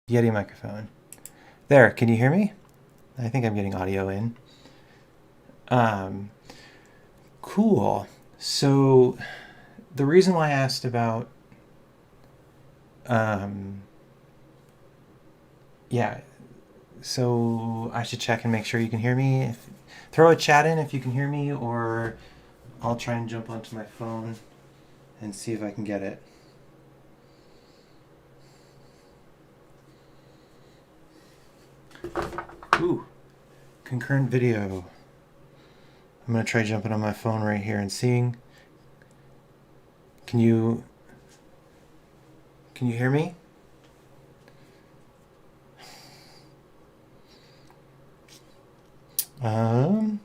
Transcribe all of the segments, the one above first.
Yeti microphone. There, can you hear me? I think I'm getting audio in. Um, cool. So the reason why I asked about, um, yeah, so I should check and make sure you can hear me. Throw a chat in if you can hear me, or I'll try and jump onto my phone and see if I can get it. Ooh, concurrent video. I'm gonna try jumping on my phone right here and seeing. Can you hear me? Um,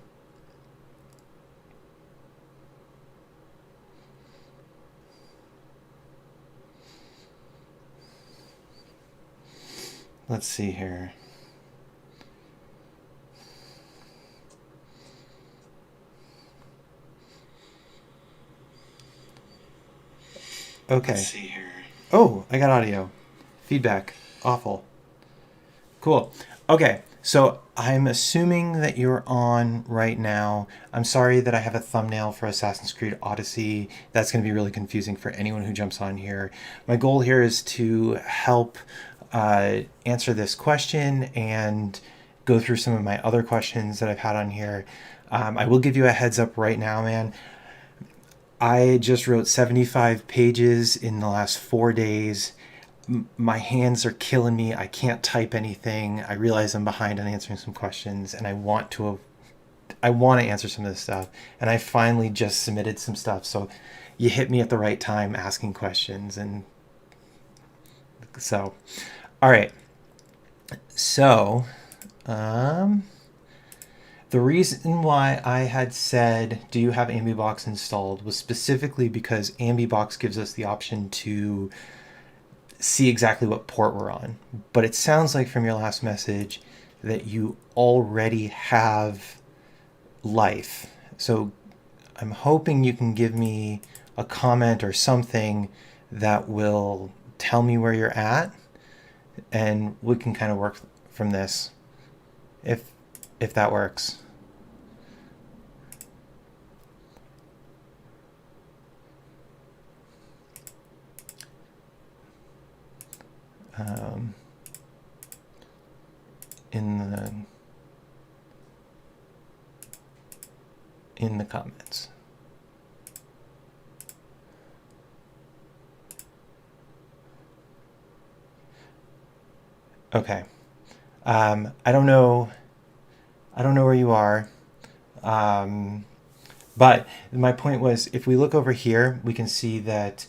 let's see here. Okay. Let's see here. Oh, I got audio. Feedback. Awful. Cool. Okay, so I'm assuming that you're on right now. I'm sorry that I have a thumbnail for Assassin's Creed Odyssey. That's going to be really confusing for anyone who jumps on here. My goal here is to help answer this question and go through some of my other questions that I've had on here. I will give you a heads up right now, man. I just wrote 75 pages in the last 4 days. My hands are killing me. I can't type anything. I realize I'm behind on answering some questions, and I want to answer some of this stuff. And I finally just submitted some stuff. So you hit me at the right time asking questions. And so, all right. So, the reason why I had said, do you have Ambibox installed, was specifically because Ambibox gives us the option to see exactly what port we're on. But it sounds like from your last message that you already have life. So I'm hoping you can give me a comment or something that will tell me where you're at, and we can kind of work from this if that works. In the comments. Okay. I don't know where you are. But my point was, if we look over here, we can see that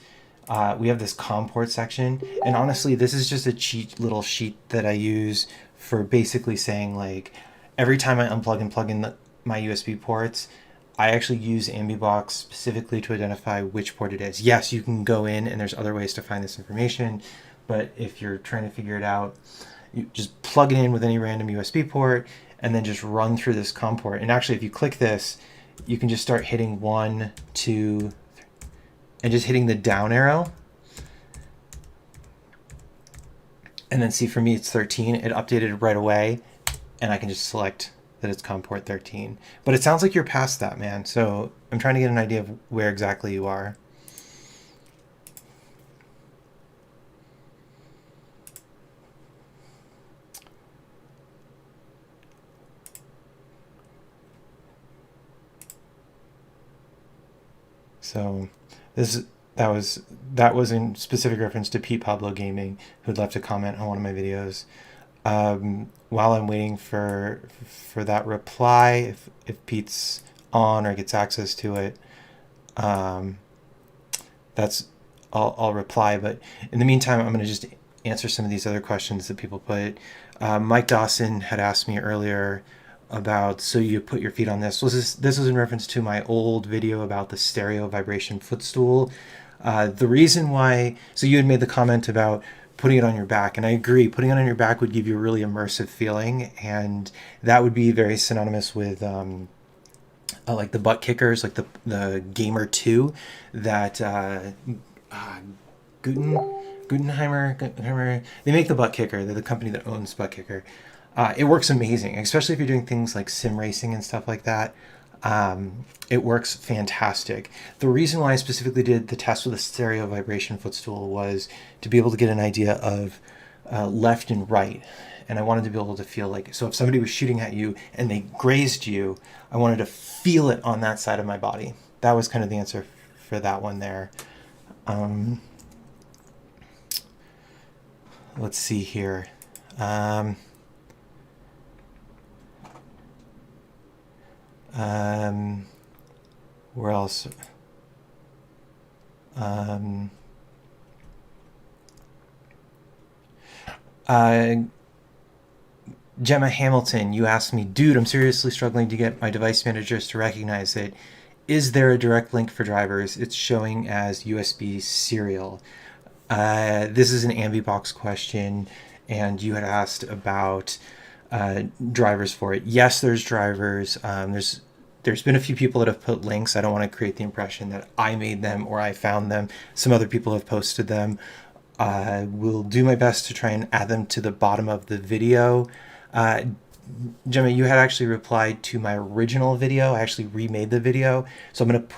we have this COM port section. And honestly, this is just a cheat little sheet that I use for basically saying, like, every time I unplug and plug in my USB ports, I actually use Ambibox specifically to identify which port it is. Yes, you can go in and there's other ways to find this information, but if you're trying to figure it out, you just plug it in with any random USB port and then just run through this COM port. And actually, if you click this, you can just start hitting 1, 2, and just hitting the down arrow. And then see, for me, it's 13. It updated right away, and I can just select that it's COM port 13. But it sounds like you're past that, man. So I'm trying to get an idea of where exactly you are. So that was in specific reference to Pete Pablo Gaming, who'd left a comment on one of my videos. While I'm waiting for that reply, if Pete's on or gets access to it, that's I'll reply. But in the meantime, I'm going to just answer some of these other questions that people put. Mike Dawson had asked me earlier about, so you put your feet on this. This was in reference to my old video about the stereo vibration footstool. The reason why, so you had made the comment about putting it on your back, and I agree, putting it on your back would give you a really immersive feeling, and that would be very synonymous with like the butt kickers, like the Gamer 2 that Guten Guggenheimer, they make the Butt Kicker. They're the company that owns Butt Kicker. It works amazing, especially if you're doing things like sim racing and stuff like that. It works fantastic. The reason why I specifically did the test with a stereo vibration footstool was to be able to get an idea of left and right. And I wanted to be able to feel like, so if somebody was shooting at you and they grazed you, I wanted to feel it on that side of my body. That was kind of the answer for that one there. Let's see here. Where else? Gemma Hamilton, you asked me, dude, I'm seriously struggling to get my device managers to recognize it. Is there a direct link for drivers? It's showing as USB serial. This is an Ambibox question, and you had asked about drivers for it. Yes, there's drivers. There's been a few people that have put links. I don't want to create the impression that I made them or I found them. Some other people have posted them. I will do my best to try and add them to the bottom of the video. Gemma, you had actually replied to my original video. I actually remade the video. So I'm going to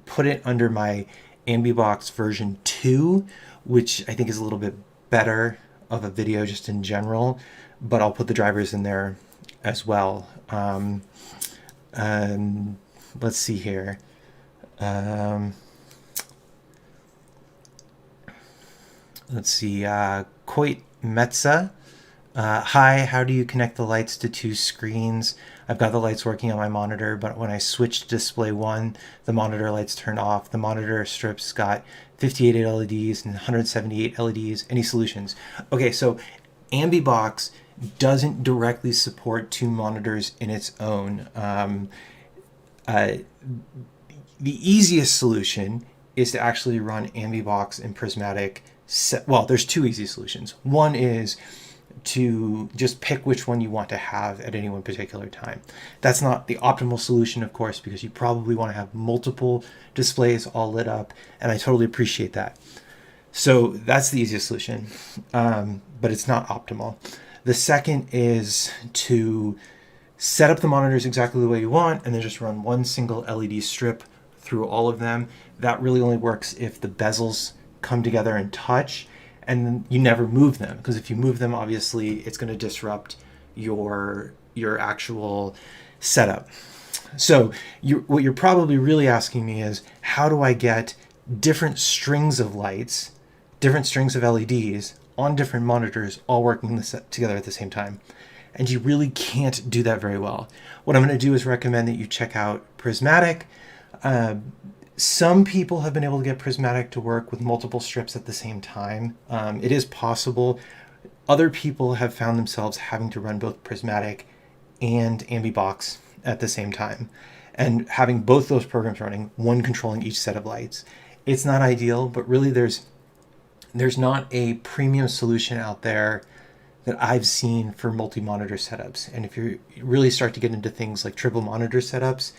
put it under my Ambibox version 2, which I think is a little bit better of a video just in general, but I'll put the drivers in there as well. Let's see here. Let's see. Coit Metza. Hi, how do you connect the lights to 2 screens? I've got the lights working on my monitor, but when I switch to display 1, the monitor lights turn off. The monitor strips got 58 LEDs and 178 LEDs. Any solutions? Okay, so Ambibox doesn't directly support 2 monitors in its own. The easiest solution is to actually run Ambibox and Prismatik. Well, there's 2 easy solutions. One is to just pick which one you want to have at any one particular time. That's not the optimal solution, of course, because you probably want to have multiple displays all lit up, and I totally appreciate that. So that's the easiest solution, but it's not optimal. The second is to set up the monitors exactly the way you want and then just run one single LED strip through all of them. That really only works if the bezels come together and touch, and then you never move them, because if you move them, obviously it's going to disrupt your actual setup. So what you're probably really asking me is, how do I get different strings of lights, different strings of LEDs on different monitors all working together at the same time? And you really can't do that very well. What I'm going to do is recommend that you check out Prismatik. Some people have been able to get Prismatik to work with multiple strips at the same time. It is possible. Other people have found themselves having to run both Prismatik and Ambibox at the same time, and having both those programs running, one controlling each set of lights. It's not ideal, but really there's not a premium solution out there that I've seen for multi-monitor setups. And if you really start to get into things like triple monitor setups,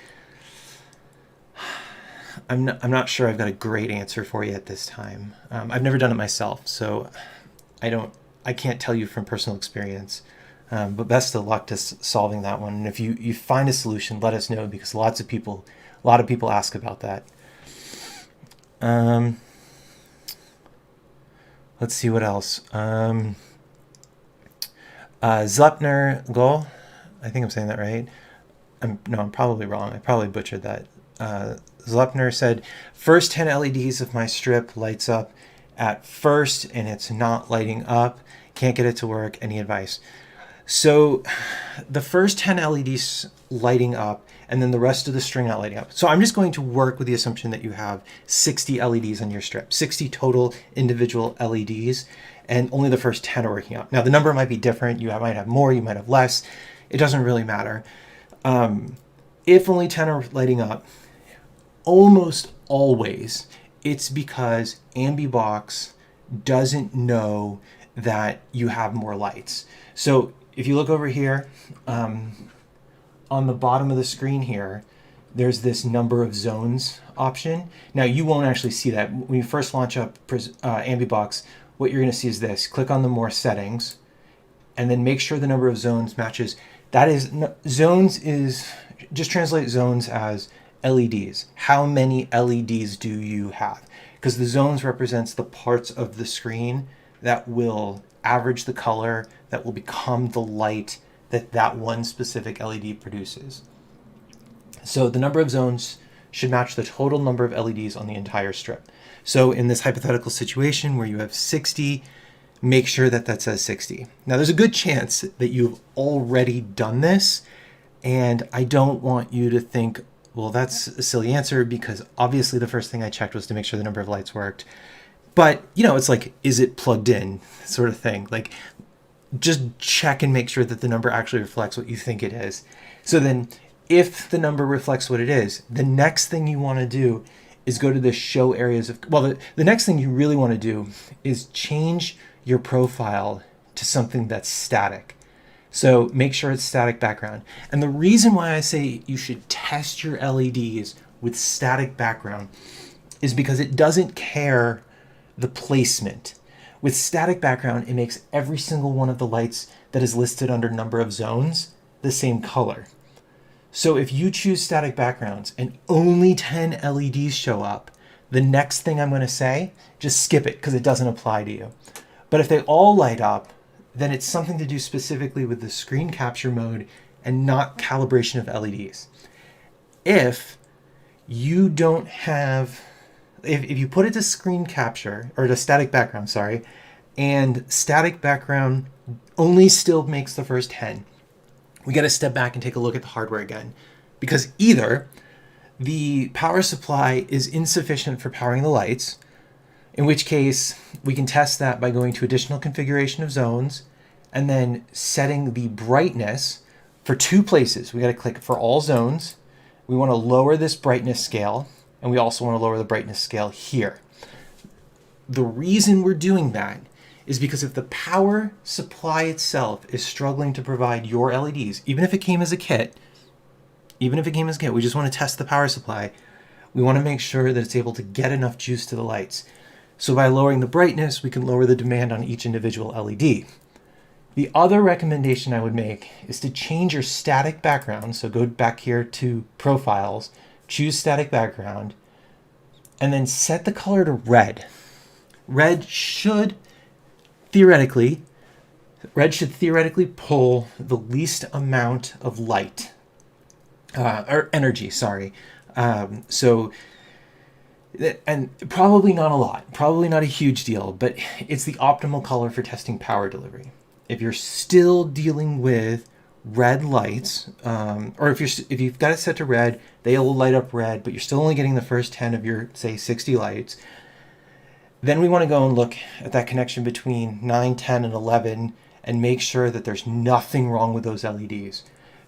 I'm not sure I've got a great answer for you at this time. I've never done it myself, so I can't tell you from personal experience. But best of luck to solving that one. And if you find a solution, let us know, because a lot of people ask about that. Let's see what else. Zlepner Go, I think I'm saying that right. I'm probably wrong. I probably butchered that. Zlepner said, first 10 LEDs of my strip lights up at first and it's not lighting up. Can't get it to work. Any advice? So the first 10 LEDs lighting up and then the rest of the string not lighting up. So I'm just going to work with the assumption that you have 60 LEDs on your strip, 60 total individual LEDs, and only the first 10 are working out. Now the number might be different. You might have more, you might have less. It doesn't really matter. If only 10 are lighting up, almost always it's because Ambibox doesn't know that you have more lights. So if you look over here, on the bottom of the screen here, there's this number of zones option. Now you won't actually see that. When you first launch up Ambibox, what you're going to see is this. Click on the more settings, and then make sure the number of zones matches. That is, zones is, just translate zones as LEDs. How many LEDs do you have? Because the zones represents the parts of the screen that will average the color, that will become the light that that one specific LED produces. So the number of zones should match the total number of LEDs on the entire strip. So in this hypothetical situation where you have 60, make sure that that says 60. Now there's a good chance that you've already done this, and I don't want you to think, well, that's a silly answer, because obviously the first thing I checked was to make sure the number of lights worked. But, you know, it's like, is it plugged in sort of thing? Like, just check and make sure that the number actually reflects what you think it is. So then if the number reflects what it is, the next thing you want to do is go to the show areas of, well, the next thing you really want to do is change your profile to something that's static. So make sure it's static background. And the reason why I say you should test your LEDs with static background is because it doesn't care the placement. With static background, it makes every single one of the lights that is listed under number of zones the same color. So if you choose static backgrounds and only 10 LEDs show up, the next thing I'm going to say, just skip it because it doesn't apply to you. But if they all light up, then it's something to do specifically with the screen capture mode and not calibration of LEDs. If you don't have, if you put it to screen capture, or to static background, sorry, and static background only still makes the first 10, we got to step back and take a look at the hardware again, because either the power supply is insufficient for powering the lights, in which case we can test that by going to additional configuration of zones and then setting the brightness for two places. We got to click for all zones. We want to lower this brightness scale, and we also want to lower the brightness scale here. The reason we're doing that is because if the power supply itself is struggling to provide your LEDs, even if it came as a kit, we just want to test the power supply. We want to make sure that it's able to get enough juice to the lights. So by lowering the brightness, we can lower the demand on each individual LED. The other recommendation I would make is to change your static background. So go back here to profiles, choose static background, and then set the color to red. Red should theoretically pull the least amount of light, or energy, sorry. And probably not a lot, probably not a huge deal, but it's the optimal color for testing power delivery. If you're still dealing with red lights, or if you've got it set to red, they will light up red, but you're still only getting the first 10 of your, say, 60 lights, then we want to go and look at that connection between 9, 10, and 11 and make sure that there's nothing wrong with those LEDs.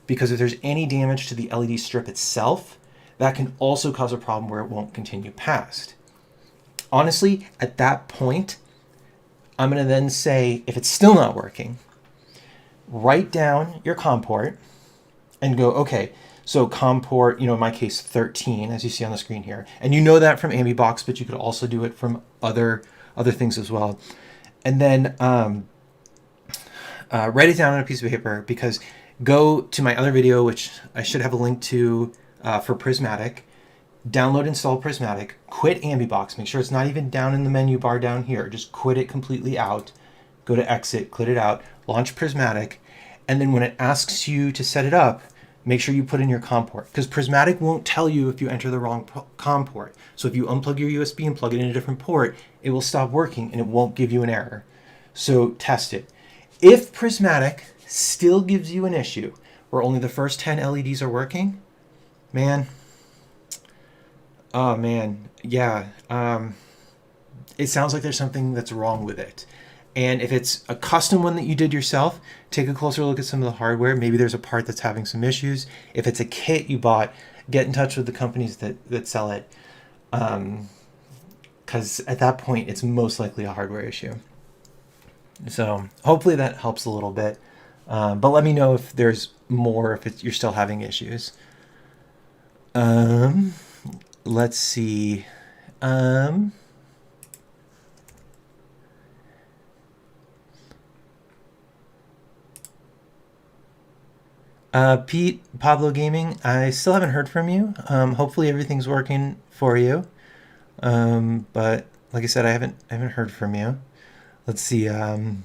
Because if there's any damage to the LED strip itself, that can also cause a problem where it won't continue past. Honestly, at that point, I'm going to then say, if it's still not working, write down your COM port and go, okay, so COM port, in my case, 13, as you see on the screen here. And you know that from Ambibox, but you could also do it from other things as well. And then write it down on a piece of paper, because go to my other video, which I should have a link to for Prismatik. Download, install Prismatik, quit Ambibox. Make sure it's not even down in the menu bar down here. Just quit it completely out. Go to exit, quit it out, launch Prismatik, and then when it asks you to set it up, make sure you put in your COM port, because Prismatik won't tell you if you enter the wrong COM port. So if you unplug your USB and plug it in a different port, it will stop working and it won't give you an error. So test it. If Prismatik still gives you an issue where only the first 10 LEDs are working, man, oh man, yeah, it sounds like there's something that's wrong with it. And if it's a custom one that you did yourself, take a closer look at some of the hardware. Maybe there's a part that's having some issues. If it's a kit you bought, get in touch with the companies that sell it, because at that point, it's most likely a hardware issue. So hopefully that helps a little bit. But let me know if there's more, if you're still having issues. Let's see. Pete, Pablo Gaming, I still haven't heard from you. Hopefully everything's working for you. But like I said, I haven't heard from you. Let's see. Um,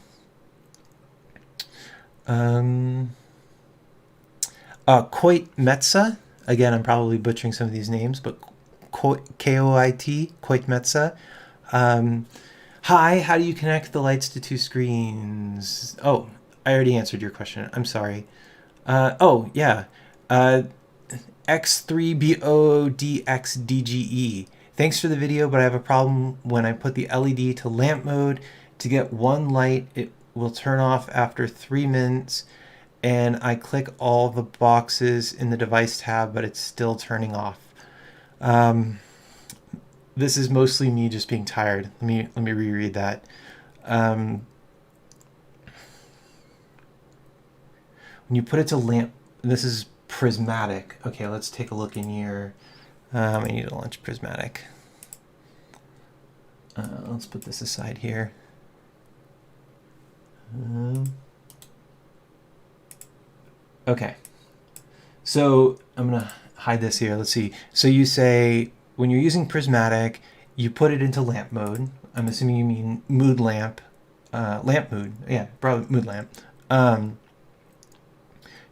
Koit Metza. Again, I'm probably butchering some of these names, but Koit, Koit Metza. Um, Hi, how do you connect the lights to two screens? Oh, I already answered your question. I'm sorry. Oh, yeah. Uh, X3BODXDGE. Thanks for the video, but I have a problem when I put the LED to lamp mode to get one light. It will turn off after 3 minutes, and I click all the boxes in the device tab, but it's still turning off. This is mostly me just being tired. Let me reread that. Um, when you put it to lamp, this is Prismatik. Okay, let's take a look in here. I need to launch Prismatik. Let's put this aside here. Okay. So I'm going to hide this here. Let's see. So you say when you're using Prismatik, you put it into lamp mode. I'm assuming you mean mood lamp. Lamp mood. Yeah, probably mood lamp.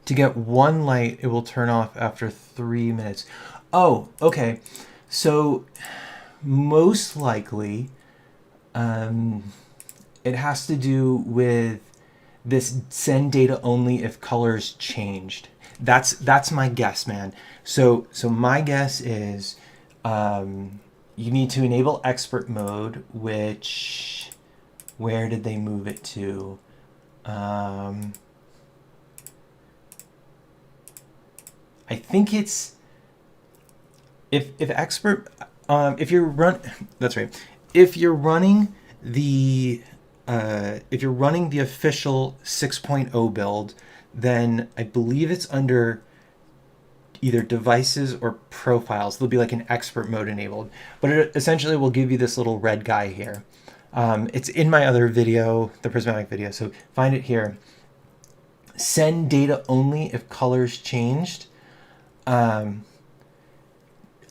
To get one light, it will turn off after 3 minutes. Oh, okay. So most likely, it has to do with this send data only if colors changed. That's my guess, man. So my guess is you need to enable expert mode, which where did they move it to? I think it's if expert if you're run that's right. If you're running the official 6.0 build, then I believe it's under either devices or profiles. There'll be like an expert mode enabled, but it essentially will give you this little red guy here. It's in my other video, the Prismatik video, so find it here. Send data only if colors changed.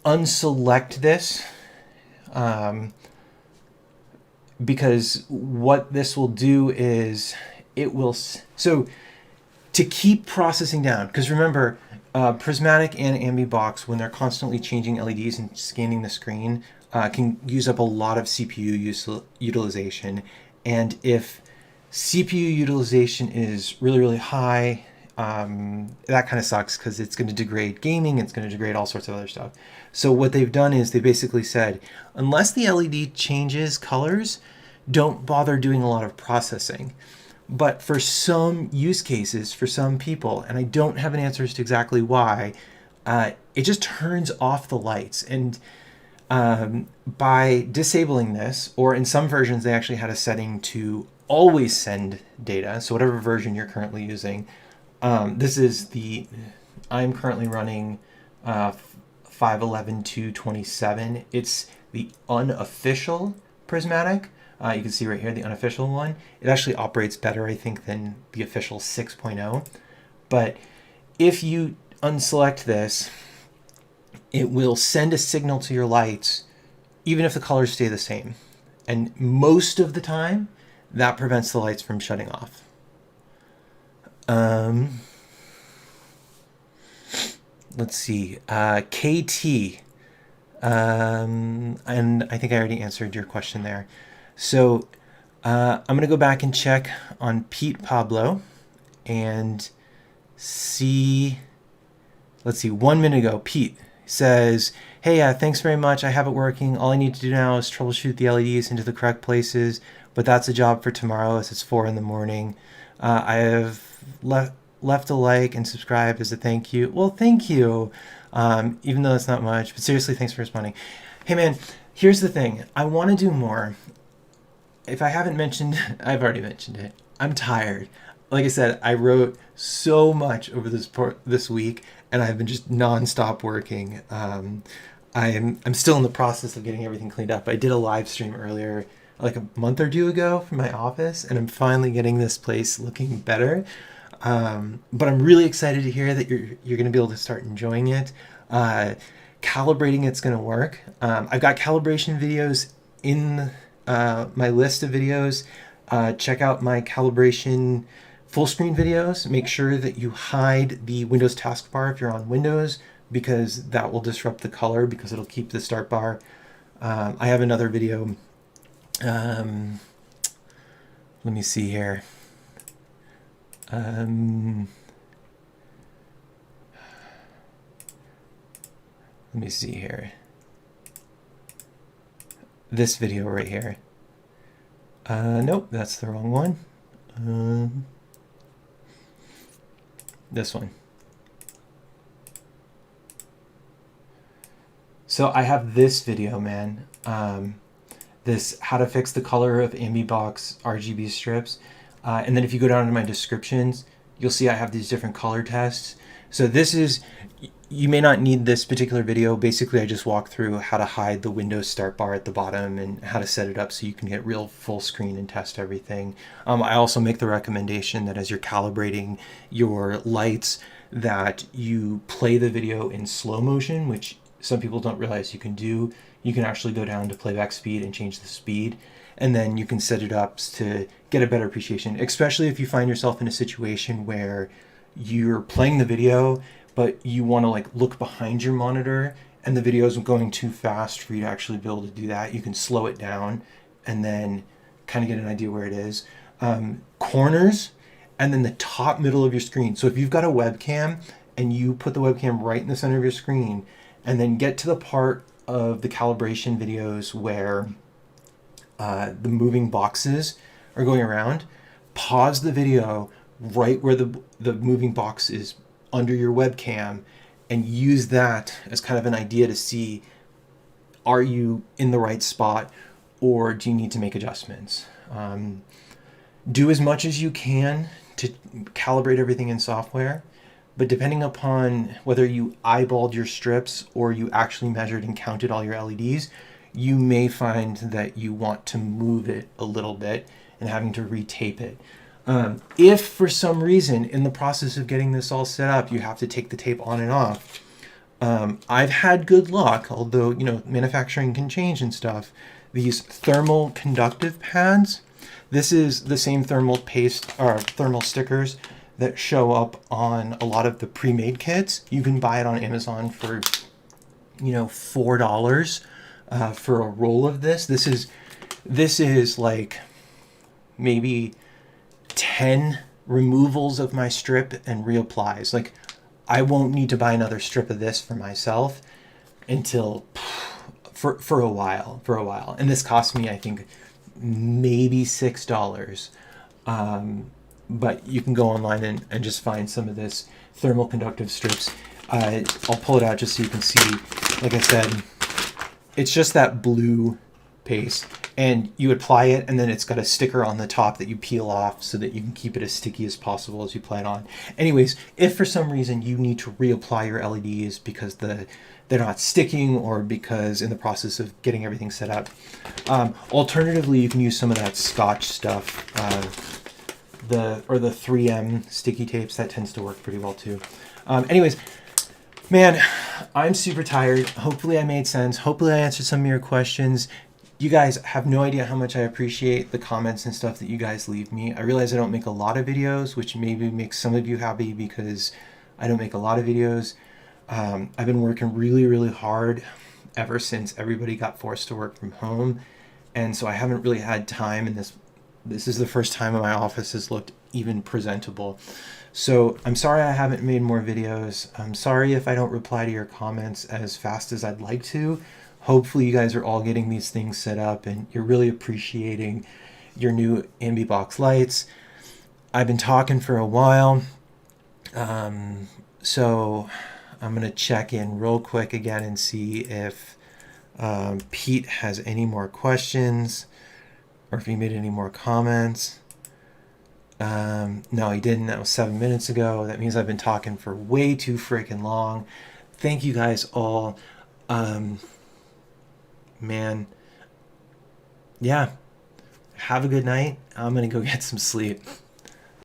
Unselect this because what this will do is it will so to keep processing down, because remember Prismatik and Ambibox, when they're constantly changing LEDs and scanning the screen, can use up a lot of CPU utilization, and if CPU utilization is really high, that kind of sucks because it's going to degrade gaming, it's going to degrade all sorts of other stuff. So what they've done is they basically said, unless the LED changes colors, don't bother doing a lot of processing. But for some use cases, for some people, and I don't have an answer as to exactly why, it just turns off the lights. And by disabling this, or in some versions they actually had a setting to always send data, so whatever version you're currently using, this is I'm currently running 5.11.2.27. It's the unofficial Prismatik. You can see right here, the unofficial one. It actually operates better, I think, than the official 6.0. But if you unselect this, it will send a signal to your lights, even if the colors stay the same. And most of the time, that prevents the lights from shutting off. Let's see, KT, and I think I already answered your question there. So I'm going to go back and check on Pete Pablo and see, let's see, 1 minute ago, Pete says, hey, thanks very much. I have it working. All I need to do now is troubleshoot the LEDs into the correct places, but that's a job for tomorrow as it's 4 in the morning. I have left a like and subscribed as a thank you. Well, thank you, even though it's not much, but seriously, thanks for responding. Hey man, here's the thing. I want to do more. If I haven't mentioned, I've already mentioned it. I'm tired. Like I said, I wrote so much over this week, and I've been just nonstop working. I'm still in the process of getting everything cleaned up. I did a live stream earlier, like a month or two ago from my office, and I'm finally getting this place looking better. But I'm really excited to hear that you're going to be able to start enjoying it. Calibrating it's going to work. I've got calibration videos in my list of videos. Check out my calibration full screen videos. Make sure that you hide the Windows taskbar if you're on Windows, because that will disrupt the color, because it'll keep the start bar. I have another video. Let me see here. Let me see here. This video right here. Nope, that's the wrong one. This one. So I have this video, man. This how to fix the color of Ambibox RGB strips. And then if you go down to my descriptions, you'll see I have these different color tests. So this is, you may not need this particular video. Basically, I just walk through how to hide the Windows start bar at the bottom and how to set it up so you can get real full screen and test everything. I also make the recommendation that as you're calibrating your lights, that you play the video in slow motion, which some people don't realize you can do. You can actually go down to playback speed and change the speed, and then you can set it up to get a better appreciation, especially if you find yourself in a situation where you're playing the video, but you want to like look behind your monitor and the video is going too fast for you to actually be able to do that. You can slow it down and then kind of get an idea where it is. Corners, and then the top middle of your screen. So if you've got a webcam and you put the webcam right in the center of your screen, and then get to the part of the calibration videos where the moving boxes are going around, pause the video right where the moving box is under your webcam, and use that as kind of an idea to see, are you in the right spot or do you need to make adjustments? Do as much as you can to calibrate everything in software, but depending upon whether you eyeballed your strips or you actually measured and counted all your LEDs, you may find that you want to move it a little bit and having to retape it. If for some reason in the process of getting this all set up, you have to take the tape on and off, I've had good luck, although, you know, manufacturing can change and stuff. These thermal conductive pads, this is the same thermal paste or thermal stickers that show up on a lot of the pre-made kits. You can buy it on Amazon for, you know, $4 for a roll of this. This is like maybe 10 removals of my strip and reapplies. Like, I won't need to buy another strip of this for myself until for a while. And this cost me, I think, maybe $6. But you can go online and just find some of this thermal conductive strips. I'll pull it out just so you can see. Like I said, it's just that blue paste, and you apply it, and then it's got a sticker on the top that you peel off so that you can keep it as sticky as possible as you apply it on. Anyways, if for some reason you need to reapply your LEDs because they're not sticking, or because in the process of getting everything set up, alternatively, you can use some of that Scotch stuff. The 3M sticky tapes, that tends to work pretty well too. Anyways, man, I'm super tired. Hopefully I made sense. Hopefully I answered some of your questions. You guys have no idea how much I appreciate the comments and stuff that you guys leave me. I realize I don't make a lot of videos, which maybe makes some of you happy because I don't make a lot of videos. I've been working really, really hard ever since everybody got forced to work from home. And so I haven't really had time, and this is the first time my office has looked even presentable. So I'm sorry I haven't made more videos. I'm sorry if I don't reply to your comments as fast as I'd like to. Hopefully you guys are all getting these things set up and you're really appreciating your new Ambibox lights. I've been talking for a while, so I'm going to check in real quick again and see if Pete has any more questions or if he made any more comments. No, he didn't. That was 7 minutes ago. That means I've been talking for way too freaking long. Thank you guys all. Man, yeah, have a good night. I'm gonna go get some sleep.